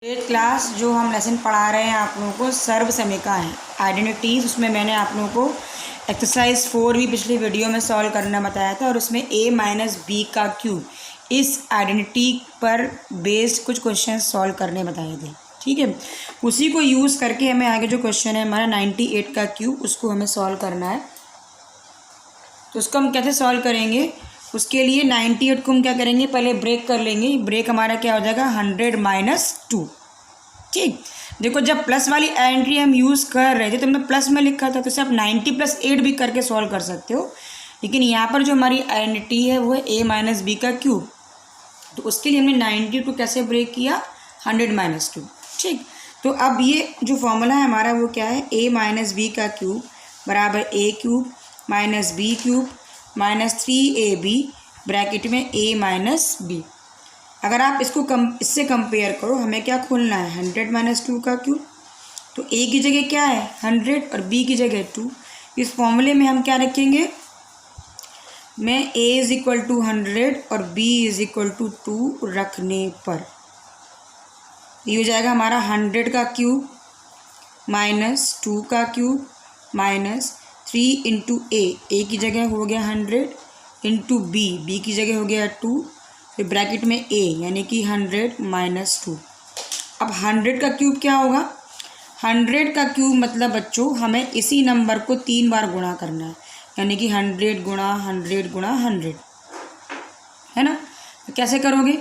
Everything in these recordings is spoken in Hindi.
एट क्लास जो हम लेसन पढ़ा रहे हैं आप लोगों को सर्व समीका है आइडेंटिटीज़। उसमें मैंने आप लोगों को एक्सरसाइज 4 भी पिछली वीडियो में सॉल्व करना बताया था और उसमें a माइनस बी का क्यूब इस आइडेंटिटी पर बेस्ड कुछ क्वेश्चन सॉल्व करने बताए थे। ठीक है, उसी को यूज़ करके हमें आगे जो क्वेश्चन है हमारा 98 का क्यूब उसको हमें सॉल्व करना है। तो उसको हम कैसे सॉल्व करेंगे, उसके लिए 98 को हम क्या करेंगे, पहले ब्रेक कर लेंगे। ब्रेक हमारा क्या हो जाएगा 100 माइनस 2। ठीक, देखो जब प्लस वाली एंट्री हम यूज़ कर रहे थे तो हमने प्लस में लिखा था, तो इसे आप 90 + 8 भी करके सॉल्व कर सकते हो। लेकिन यहाँ पर जो हमारी आइडेंटिटी है वो है a माइनस बी का क्यूब, तो उसके लिए हमने 90 को कैसे ब्रेक किया 100 माइनस 2। ठीक, तो अब ये जो फॉर्मूला है हमारा वो क्या है, a माइनस बी का क्यूब बराबर a cube minus b cube minus 3ab bracket में a माइनस बी। अगर आप इसको इससे कंपेयर करो, हमें क्या खोलना है 100 माइनस 2 का क्यूब, तो a की जगह क्या है 100 और b की जगह 2। इस फॉर्मूले में हम क्या रखेंगे, मैं a इज इक्वल टू 100 और b इज इक्वल टू 2 रखने पर ये हो जाएगा हमारा 100 का क्यूब माइनस 2 का क्यूब माइनस 3 इंटू a की जगह हो गया 100 इंटू b की जगह हो गया 2, फिर ब्रैकेट में a यानी कि 100 माइनस 2। अब 100 का क्यूब क्या होगा, 100 का क्यूब मतलब बच्चों हमें इसी नंबर को 3 बार गुणा करना है, यानी कि 100 गुणा 100 गुणा 100 है ना। तो कैसे करोगे,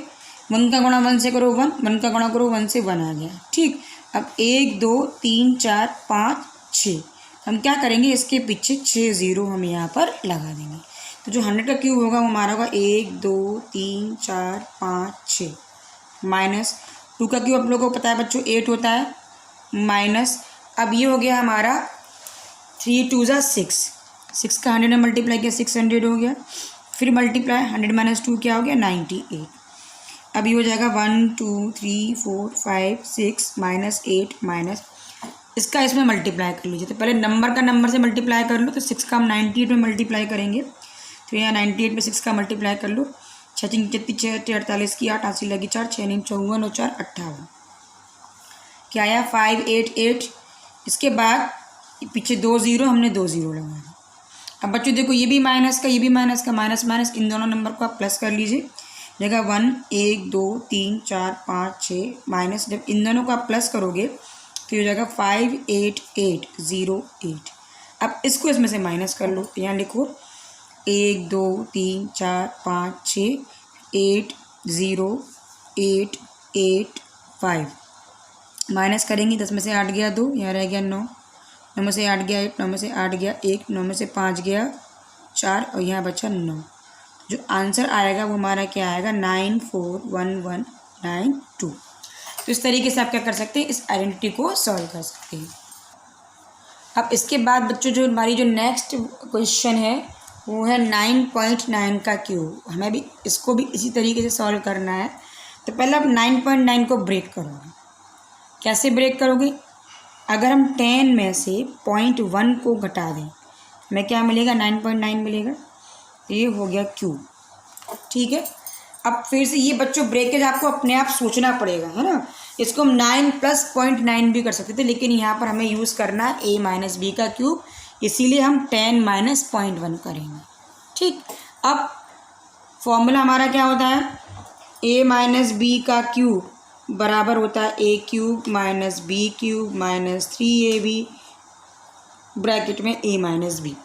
1 का गुणा 1 से करो 1, 1 का गुणा करो 1 से 1 आ गया। ठीक, अब 1 2 3 4 5 6 हम क्या करेंगे, इसके पीछे 6 0 हम यहाँ पर लगा देंगे। तो जो 100 का क्यूब होगा वो हमारा होगा 1 2 3 4 5 6 माइनस 2 का क्यूब आप लोगों को पता है बच्चों 8 होता है, माइनस अब ये हो गया हमारा 3 2 ज़ा 6 का 100 में मल्टीप्लाई किया 600 हो गया, फिर मल्टीप्लाई 100 माइनस 2 क्या हो गया 98। अब ये हो जाएगा 1 2 3 4 5 6 माइनस 8 माइनस इसका इसमें मल्टीप्लाई कर लीजिए। तो पहले नंबर का नंबर से मल्टीप्लाई कर लो, तो 6 का हम 98 में मल्टीप्लाई करेंगे, तो यहाँ 98 में 6 का मल्टीप्लाई कर लो, 6 3 36 6 48 की 8 80 लगी 4 6 9 54 और 4 58 क्या आया 588। इसके बाद पीछे 2 0 हमने 2 0 लगाया। अब बच्चों देखो ये भी माइनस का ये भी माइनस का, माइनस माइनस इन दोनों नंबर को आप प्लस कर लीजिए। जगह 1 1 2 3 4 5 6 माइनस, जब इन दोनों को आप प्लस करोगे तो ये हो जाएगा 58808। अब इसको इसमें से माइनस कर लो, तो यहाँ लिखो 1 2 3 4 5 6 8 0 8 8 5 माइनस करेंगे, 10 में से 8 गया 2, यहाँ रह गया 9, 9 में से 8 गया 8, 9 में से 8 गया 1, 9 में से 5 गया 4 और यहाँ बचा 9। जो आंसर आएगा वो हमारा क्या आएगा 941192। तो इस तरीके से आप क्या कर सकते हैं, इस आइडेंटिटी को सॉल्व कर सकते हैं। अब इसके बाद बच्चों जो हमारी जो नेक्स्ट क्वेश्चन है वो है 9.9 का क्यूब। हमें भी इसको भी इसी तरीके से सॉल्व करना है। तो पहले आप 9.9 को ब्रेक करोगे। कैसे ब्रेक करोगे, अगर हम 10 में से 0.1 को घटा दें हमें क्या मिलेगा 9.9 मिलेगा, ये हो गया क्यूब। ठीक है, अब फिर से ये बच्चों ब्रेकेज आपको अपने आप सोचना पड़ेगा, है ना। इसको हम 9 + 0.9 भी कर सकते थे, लेकिन यहाँ पर हमें यूज़ करना है a माइनस बी का क्यूब, इसीलिए हम 10 माइनस 0.1 करेंगे। ठीक, अब फॉर्मूला हमारा क्या होता है, a माइनस बी का क्यूब बराबर होता है a cube minus b cube minus 3ab bracket में a माइनस बी।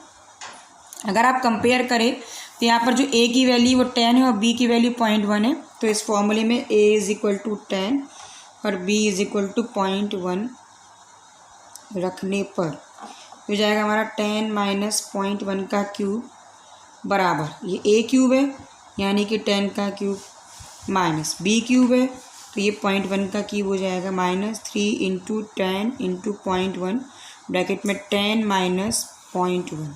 अगर आप कंपेयर करें तो यहाँ पर जो a की वैल्यू वो 10 है और b की वैल्यू 0.1 है, तो इस फॉर्मूले में a इज इक्वल टू 10 और b इज इक्वल टू 0.1 रखने पर हो जाएगा हमारा 10 माइनस 0.1 का क्यूब बराबर ये a क्यूब है यानी कि 10 का क्यूब माइनस b क्यूब है, तो ये 0.1 का क्यूब हो जाएगा माइनस 3 इंटू 10 इंटू 0.1 ब्रैकेट में 10 माइनस 0.1,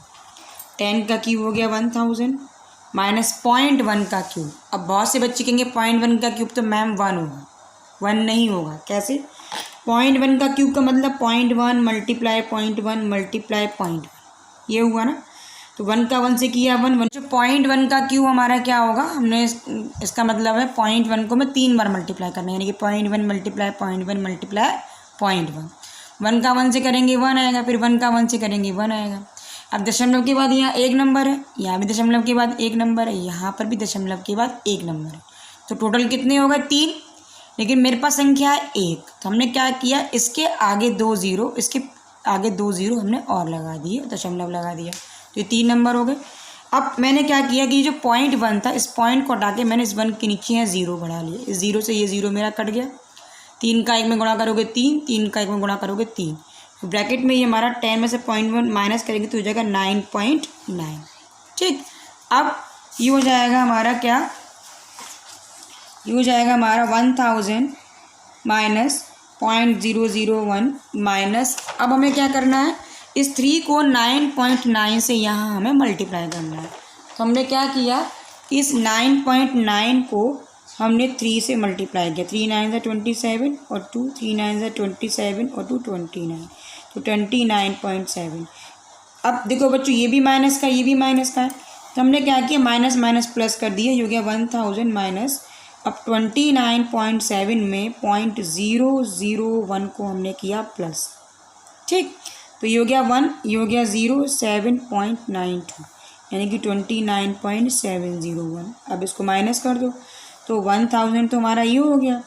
10 का क्यूब हो गया 1000 माइनस 0.1 का क्यूब। अब बहुत से बच्चे कहेंगे 0.1 का क्यूब तो मैम 1 होगा, 1 नहीं होगा। कैसे, 0.1 का क्यूब का मतलब 0.1 मल्टीप्लाई 0.1 मल्टीप्लाई 0.1 ये हुआ ना। तो 1 का 1 से किया 1 1 जो 0.1 का क्यूब हमारा क्या होगा, हमने इसका मतलब है 0.1 को मैं 3 बार मल्टीप्लाई करना है, यानी कि 0.1 मल्टीप्लाई 0.1 मल्टीप्लाई 0.1। 1 का 1 से करेंगे 1 आएगा, फिर 1 का 1 से करेंगे 1 आएगा। अब दशमलव के बाद यहाँ एक नंबर है, यहाँ भी दशमलव के बाद एक नंबर है, यहाँ पर भी दशमलव के बाद एक नंबर है, तो टोटल कितने होगा 3। लेकिन मेरे पास संख्या है 1, तो हमने क्या किया, इसके आगे 2 ज़ीरो, इसके आगे 2 ज़ीरो हमने और लगा दिए, दशमलव लगा दिया, तो ये 3 नंबर हो गए। अब मैंने क्या किया कि जो 0.1 था, इस पॉइंट को हटा के मैंने इस 1 के नीचे यहाँ 0 बढ़ा लिया, इस 0 से ये 0 मेरा कट गया। 3 का 1 में गुणा करोगे 3, 3 का 1 में गुणा करोगे 3, तो ब्रैकेट में ये हमारा 10 में से 0.1 माइनस करेंगे तो हो जाएगा 9.9। ठीक, अब ये हो जाएगा हमारा क्या, ये हो जाएगा हमारा 1000 माइनस 0.001 माइनस, अब हमें क्या करना है, इस 3 को 9.9 से यहाँ हमें मल्टीप्लाई करना है। तो हमने क्या किया, इस 9.9 को हमने 3 से मल्टीप्लाई किया, 3 9 से 27 और 2, 3 9 से 27 और 2 29, तो 29.7। अब देखो बच्चों, ये भी माइनस का, ये भी माइनस का है, तो हमने क्या किया, माइनस माइनस प्लस कर दिया, हो गया 1000 माइनस, अब 29.7 में 0.001 को हमने किया प्लस। ठीक, तो ये हो गया 1, ये हो गया 0, 7.92, यानी कि 29.701। अब इसको माइनस कर दो, तो 1000 तो हमारा ये हो गया।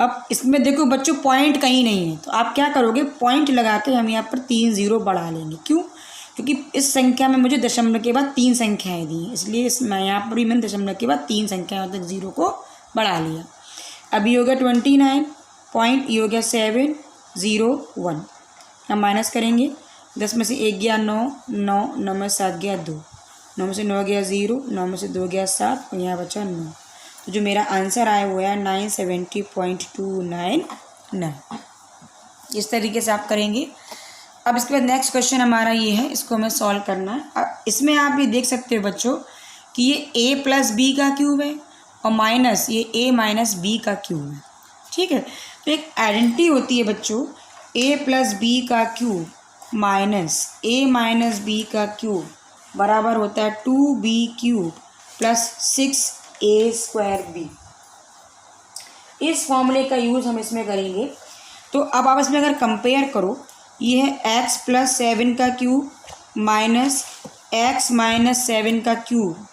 अब इसमें देखो बच्चों, पॉइंट कहीं नहीं है, तो आप क्या करोगे, पॉइंट लगा के हम यहाँ पर 3 ज़ीरो बढ़ा लेंगे। क्यों, क्योंकि इस संख्या में मुझे दशमलव के बाद 3 संख्याएँ दी हैं, इसलिए मैं यहाँ पर भी मैंने दशमलव के बाद 3 संख्याओं तक 0 को बढ़ा लिया। अब ये हो गया 29 पॉइंट, ये हो गया 701। हम माइनस करेंगे, 10 में से 1 गया 9, 9 9 में 7 गया 2, 9 में से 9 गया 0, 9 में से 2 गया 7 और यहाँ बचा 9। तो जो मेरा आंसर आया हुआ है 970.299। इस तरीके से आप करेंगे। अब इसके बाद नेक्स्ट क्वेश्चन हमारा ये है, इसको हमें सॉल्व करना है। अब इसमें आप ये देख सकते हो बच्चों कि ये a प्लस बी का क्यूब है और माइनस ये a माइनस बी का क्यूब है। ठीक है, तो एक आइडेंटिटी होती है बच्चों, a प्लस बी का cube minus a minus b का क्यूब बराबर होता है 2b cube plus 6a square B. इस फॉर्मूले का यूज़ हम इसमें करेंगे। तो अब आप इसमें अगर कंपेयर करो, ये है x प्लस 7 का क्यूब माइनस x माइनस 7 का क्यूब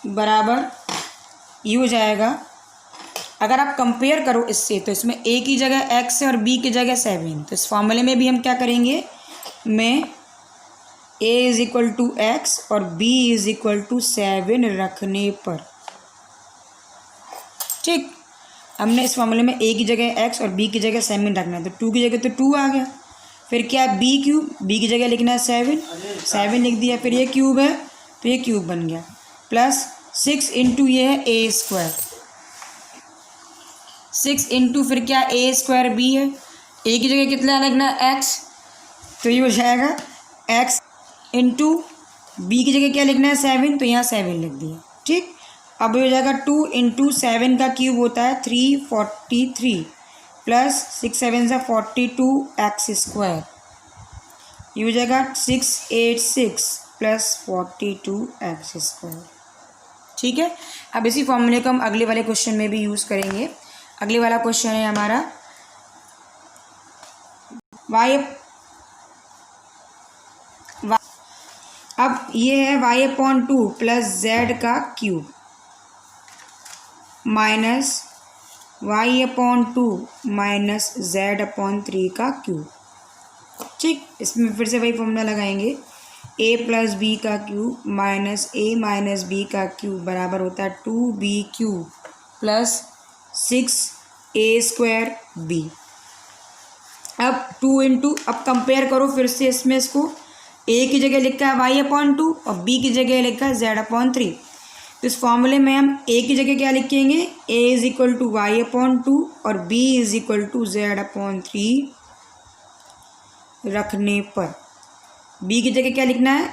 बराबर ये हो जाएगा। अगर आप कंपेयर करो इससे, तो इसमें a की जगह x है और b की जगह 7, तो इस फॉर्मूले में भी हम क्या करेंगे, में a is equal to x और b इज इक्वल टू 7 रखने पर, ठीक, हमने इस फॉर्मूले में a की जगह x और b की जगह 7 रखना है, तो 2 की जगह तो 2 आ गया, फिर क्या है b क्यूब, b की जगह लिखना है 7 लिख दिया, फिर ये क्यूब है तो ये क्यूब बन गया, प्लस 6 इंटू ये है a स्क्वायर, 6 इंटू फिर क्या a स्क्वायर b है, a की जगह कितना लिखना है x, तो ये हो जाएगा x इंटू b की जगह क्या लिखना है 7, तो यहाँ 7 लिख दिया। ठीक, अब ये हो जाएगा 2 इंटू 7 का क्यूब होता है 343 प्लस 6 7 से 42 एक्स स्क्वायर, ये हो जाएगा 686 प्लस 42 एक्स स्क्वायर। ठीक है, अब इसी फॉर्मूले को हम अगले वाले क्वेश्चन में भी यूज़ करेंगे। अगले वाला क्वेश्चन है हमारा अब ये है y/2 प्लस z का cube minus y/2 minus z/3 का क्यूब। ठीक, इसमें फिर से वही फॉर्मूला लगाएंगे, a प्लस बी का cube minus a minus b का क्यूब बराबर होता है 2b cube plus 6a square b। अब 2 इंटू, अब कंपेयर करो फिर से, इसमें इसको a की जगह लिखा है y/2 और b की जगह लिखा है z/3। तो इस फॉर्मूले में हम a की जगह क्या लिखेंगे, a is equal to y/2 और b is equal to z/3 रखने पर b की जगह क्या लिखना है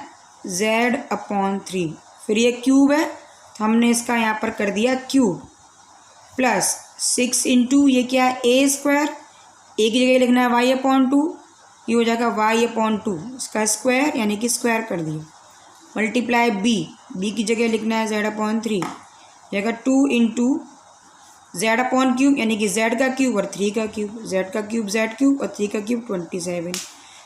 z/3, फिर ये क्यूब है तो हमने इसका यहाँ पर कर दिया क्यूब, प्लस 6 इंटू ये क्या है a स्क्वायर, a की जगह लिखना है y/2, ये हो जाएगा y/2 इसका स्क्वायर यानी कि स्क्वायर कर दिया, मल्टीप्लाई बी की जगह लिखना है z/3 जाएगा 2 इंटू z/क्यूब यानी कि z का क्यूब और 3 का क्यूब, z का क्यूब z क्यूब और 3 का क्यूब 27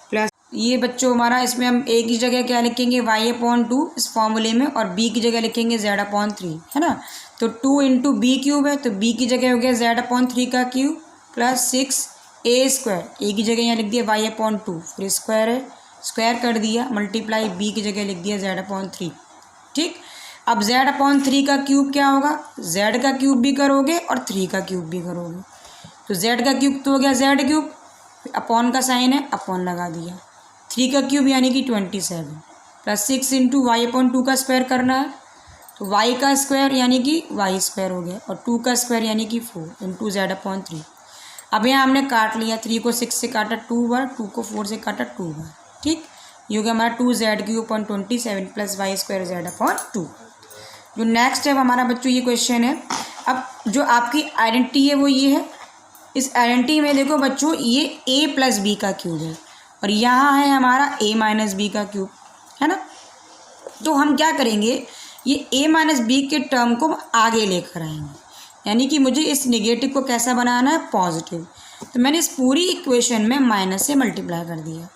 प्लस ये बच्चों हमारा इसमें हम a की जगह क्या लिखेंगे y/2 इस फॉर्मूले में और b की जगह लिखेंगे z/3 है ना। तो 2 इंटू बी क्यूब है तो b की जगह हो गया z/3 का क्यूब प्लस 6a², a की जगह यहाँ लिख दिया y/2 फिर स्क्वायर है, स्क्वायर कर दिया मल्टीप्लाई b की जगह लिख दिया z/3। ठीक, अब z/3 का क्यूब क्या होगा, z का क्यूब भी करोगे और 3 का क्यूब भी करोगे तो z का क्यूब तो हो गया z क्यूब, अपॉन का साइन है अपॉन लगा दिया, 3 का क्यूब यानी कि 27 प्लस 6 इंटू y/2 का स्क्वायर करना है तो y का स्क्वायर यानी कि y² हो गया और 2 का स्क्वायर यानी कि 4 इंटू z/3। अब यहाँ हमने काट लिया, 3 को 6 से काटा 2 बार, 2 को 4 से काटा 2 बार। ठीक, ये हो गया हमारा 2z³ प्लस y² z/2। जो नेक्स्ट है हमारा बच्चों ये क्वेश्चन है। अब जो आपकी आइडेंटिटी है वो ये है, इस आइडेंटिटी में देखो बच्चों ये a प्लस बी का क्यूब है और यहाँ है हमारा a माइनस बी का क्यूब है ना। तो हम क्या करेंगे, ये a माइनस बी के टर्म को आगे लेकर आएंगे, यानी कि मुझे इस नेगेटिव को कैसा बनाना है पॉजिटिव। तो मैंने इस पूरी इक्वेशन में माइनस से मल्टीप्लाई कर दिया,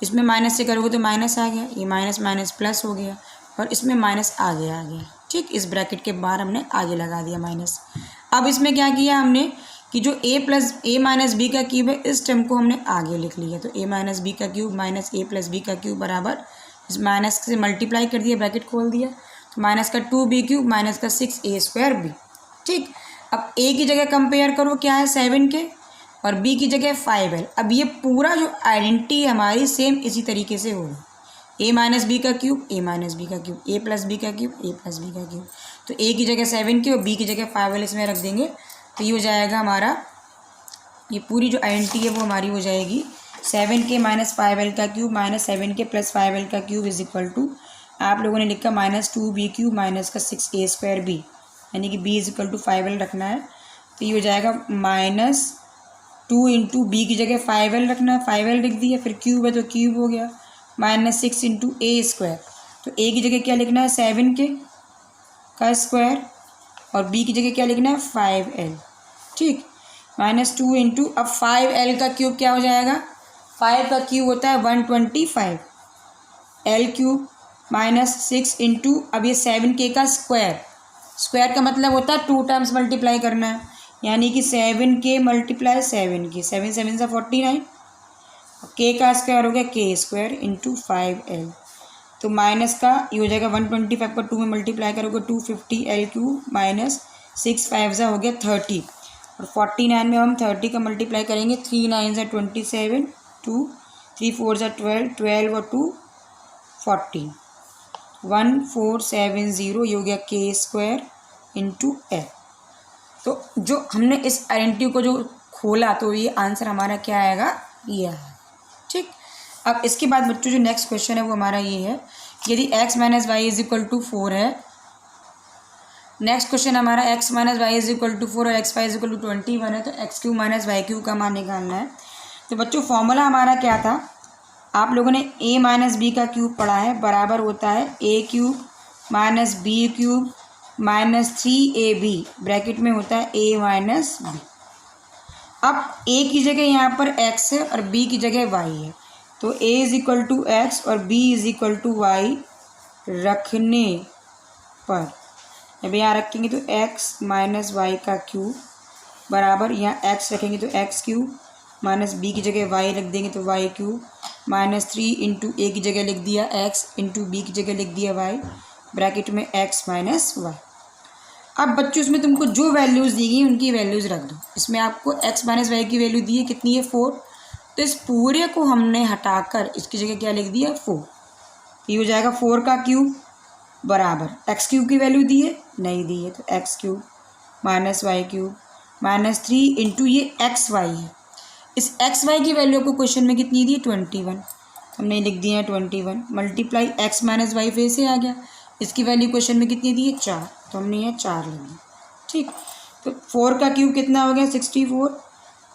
इसमें माइनस से करोगे तो माइनस आ गया, ये माइनस माइनस प्लस हो गया और इसमें माइनस आगे आ गया। ठीक, इस ब्रैकेट के बाहर हमने आगे लगा दिया माइनस। अब इसमें क्या किया हमने कि जो a माइनस बी का क्यूब है इस टर्म को हमने आगे लिख लिया, तो a माइनस बी का cube minus a plus b का क्यूब बराबर इस माइनस से मल्टीप्लाई कर दिया, ब्रैकेट खोल दिया, तो माइनस का 2b³ माइनस का 6a²b। ठीक, अब a की जगह कंपेयर करो क्या है 7 के और b की जगह 5l। अब ये पूरा जो आइडेंटिटी है हमारी सेम इसी तरीके से होगा, a माइनस बी का क्यूब a माइनस बी का क्यूब, a प्लस बी का क्यूब a प्लस बी का क्यूब। तो a की जगह 7 के और b की जगह 5l इसमें रख देंगे तो ये हो जाएगा हमारा, ये पूरी जो आइडेंटिटी है वो हमारी हो जाएगी 7k माइनस 5l का cube minus 7k plus 5l का क्यूब इज इक्वल टू, आप लोगों ने लिखा -2b³ माइनस का 6a²b, यानी कि b is equal to 5l रखना है। तो ये हो जाएगा -2 इंटू बी की जगह 5l रखना है, 5l लिख दिया, फिर क्यूब है तो क्यूब हो गया -6 इंटू a²। तो a की जगह क्या लिखना है 7k का स्क्वायर और b की जगह क्या लिखना है 5l। ठीक, -2 इंटू, अब 5l का क्यूब क्या हो जाएगा, 5 का क्यूब होता है 125, l क्यूब -6 इंटू, अब ये 7k का स्क्वायर, स्क्वायर का मतलब होता है 2 टाइम्स मल्टीप्लाई करना है, यानी कि 7k मल्टीप्लाई 7k, 7 7 से 49, k का स्क्वायर हो गया k² इंटू 5l। तो माइनस का ये हो जाएगा 125 का 2 में मल्टीप्लाई करोगे 250l क्यूब माइनस 6 5 हो गया 30 और 49 में हम 30 का मल्टीप्लाई करेंगे, 3 9 से 27, 2 3 4 से 12, 12 और 2 40, 1470, ये हो गया k² इंटू l। तो जो हमने इस आइडेंटिटी को जो खोला तो ये आंसर हमारा क्या आएगा, ये है। ठीक, अब इसके बाद बच्चों जो नेक्स्ट क्वेश्चन है वो हमारा ये है, यदि x minus y is equal to 4 है, नेक्स्ट क्वेश्चन हमारा x minus y is equal to 4 और x y is equal to 21 है, तो x³ माइनस y³ का मान निकालना है। तो बच्चों फॉर्मूला हमारा क्या था, आप लोगों ने a माइनस बी का क्यूब पढ़ा है, बराबर होता है a³ minus b³ minus 3ab, bracket में होता है a माइनस बी। अब a की जगह यहाँ पर x है और b की जगह y है, तो a is equal to x और b is equal to y रखने पर, जब यहाँ रखेंगे तो x माइनस वाई का क्यूब बराबर, यहाँ x रखेंगे तो x³ माइनस b की जगह y रख देंगे तो y³ माइनस 3 इंटू a की जगह लिख दिया x इंटू b की जगह लिख दिया y, ब्रैकेट में x माइनस वाई। अब बच्चों इसमें तुमको जो वैल्यूज़ दी गई उनकी वैल्यूज़ रख दो। इसमें आपको x माइनस वाई की वैल्यू दी है कितनी है 4, तो इस पूरे को हमने हटाकर इसकी जगह क्या लिख दिया 4, ये हो जाएगा 4 का क्यूब बराबर x³ की वैल्यू दी है नहीं दी है, तो x³ minus y³ minus 3 into ये xy है, इस xy की वैल्यू को क्वेश्चन में कितनी दी है 21, हमने लिख दिया है 21 मल्टीप्लाई x माइनस वाई फिर से आ गया, इसकी वैल्यू क्वेश्चन में कितनी दी है 4, तो हमने यहाँ 4 लिख दिया। ठीक, तो 4 का क्यूब कितना हो गया 64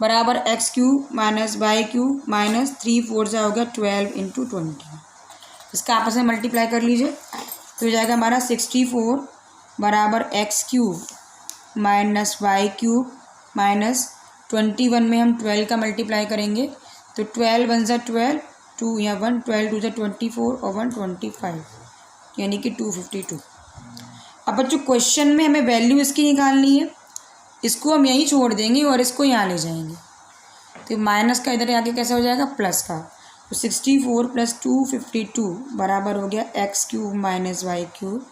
बराबर x³ माइनस y³ माइनस 3 4 हो गया 12 इंटू 20, इसका आपस में मल्टीप्लाई कर लीजिए तो हो जाएगा हमारा 64 बराबर x cube minus y cube minus 21 में हम 12 का मल्टीप्लाई करेंगे तो 12 वन ज़ा 12, 2 या 1, 12 टू ज़ा 24 और 1 25 यानी कि 252। अब बच्चों क्वेश्चन में हमें वैल्यू इसकी निकालनी है, इसको हम यहीं छोड़ देंगे और इसको यहाँ ले जाएंगे तो माइनस का इधर आगे कैसे हो जाएगा प्लस का, तो 64 प्लस 252 बराबर हो गया x cube minus y cube.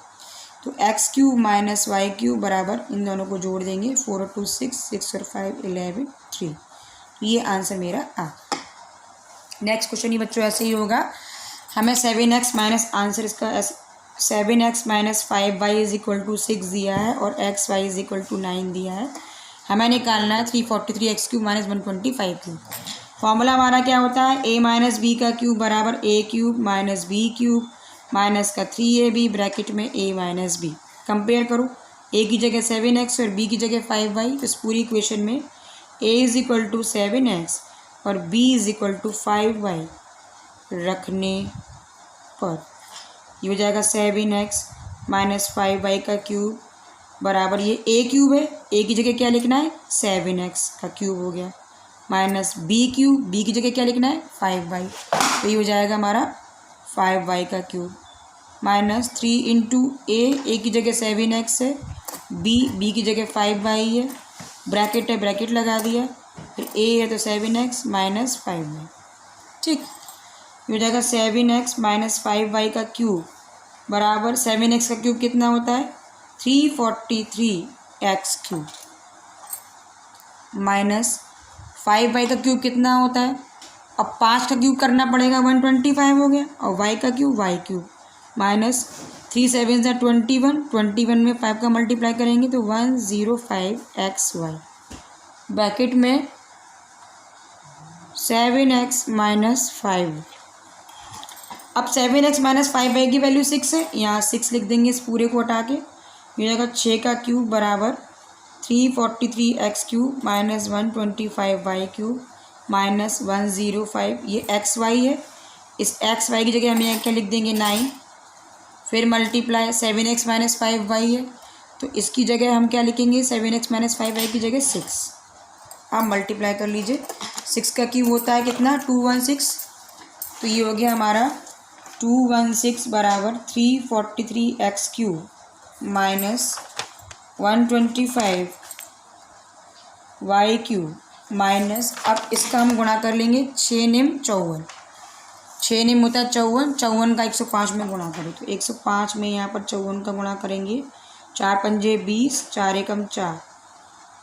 तो x cube minus y cube बराबर इन दोनों को जोड़ देंगे 4 और 2 6, 6 और 5 11 3। तो ये आंसर मेरा आ। नेक्स्ट क्वेश्चन ही बच्चों ऐसे ही होगा, हमें 7x माइनस आंसर इसका 7x minus 5y is equal to 6 दिया है और x y is equal to 9 दिया है। हमें निकालना है 343 x cube minus 125 cube. Formula हमारा क्या होता है, a माइनस बी का क्यूब बराबर a cube minus b cube minus का 3ab ब्रैकेट में a माइनस बी। कंपेयर करो, a की जगह 7x और b की जगह 5y, तो इस पूरी इक्वेशन में a is equal to 7x और b is equal to 5y रखने पर ये हो जाएगा 7x माइनस 5y का क्यूब बराबर ये a क्यूब है, a की जगह क्या लिखना है 7x का क्यूब हो गया माइनस b क्यूब, b की जगह क्या लिखना है 5y, तो ये हो जाएगा हमारा 5y का क्यूब माइनस 3 इंटू a की जगह 7x है, b की जगह 5y है, ब्रैकेट है ब्रैकेट लगा दिया, फिर a है तो 7x माइनस 5y। ठीक, ये हो जाएगा 7x माइनस 5y का क्यूब बराबर 7x का क्यूब कितना होता है 343x क्यूब माइनस 5y का क्यूब कितना होता है, अब 5 का क्यूब करना पड़ेगा 125 हो गया और y का क्यूब y क्यूब माइनस 3 7 ज़ा 21, 21 में 5 का मल्टीप्लाई करेंगे तो 105xy ब्रैकेट में 7x माइनस 5। अब 7x माइनस 5y की वैल्यू 6 है, यहाँ 6 लिख देंगे इस पूरे को हटा के, ये जाएगा 6 का क्यूब बराबर 343x cube minus 125y cube minus 105, ये xy है, इस xy की जगह हम यहाँ क्या लिख देंगे 9, फिर मल्टीप्लाई 7x माइनस 5y है तो इसकी जगह हम क्या लिखेंगे 7x माइनस 5y की जगह 6। आप मल्टीप्लाई कर लीजिए, 6 का क्यूब होता है कितना 216, तो ये हो गया हमारा 216 बराबर 343x cube minus 125y cube minus, अब इसका हम गुणा कर लेंगे 6 निम 54, 6 निम होता है 54, 54 का 105 में गुणा करें तो 105 में यहाँ पर 54 का गुणा करेंगे, 4 पंजे 20, 4 एकम 4,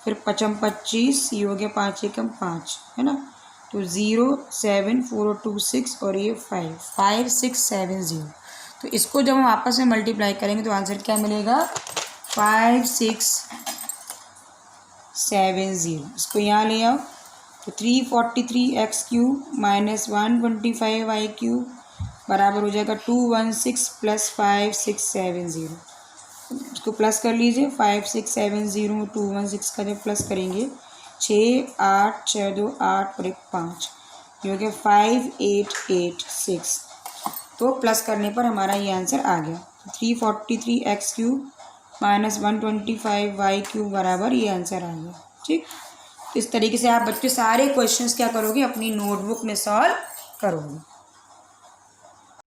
फिर 5 25, ये हो गया 5 एकम 5 है ना, तो 0 7 4 और 2 6 और ये 5 6 7 0। तो इसको जब हम आपस में मल्टीप्लाई करेंगे तो आंसर क्या मिलेगा 5 6 7 0। इसको यहाँ ले आओ तो 343x cube minus 125y cube बराबर हो जाएगा 216 प्लस 5 6 7 0। इसको प्लस कर लीजिए, 5 6 7 0 में 216 का जब प्लस करेंगे 6 8 6 2 8 और 1 5, ये हो गया 5 8 8 6। तो प्लस करने पर हमारा ये आंसर आ गया 343x cube minus 125y cube बराबर ये आंसर आ गया। ठीक, इस तरीके से आप बच्चे सारे क्वेश्चंस क्या करोगे अपनी नोटबुक में सॉल्व करोगे।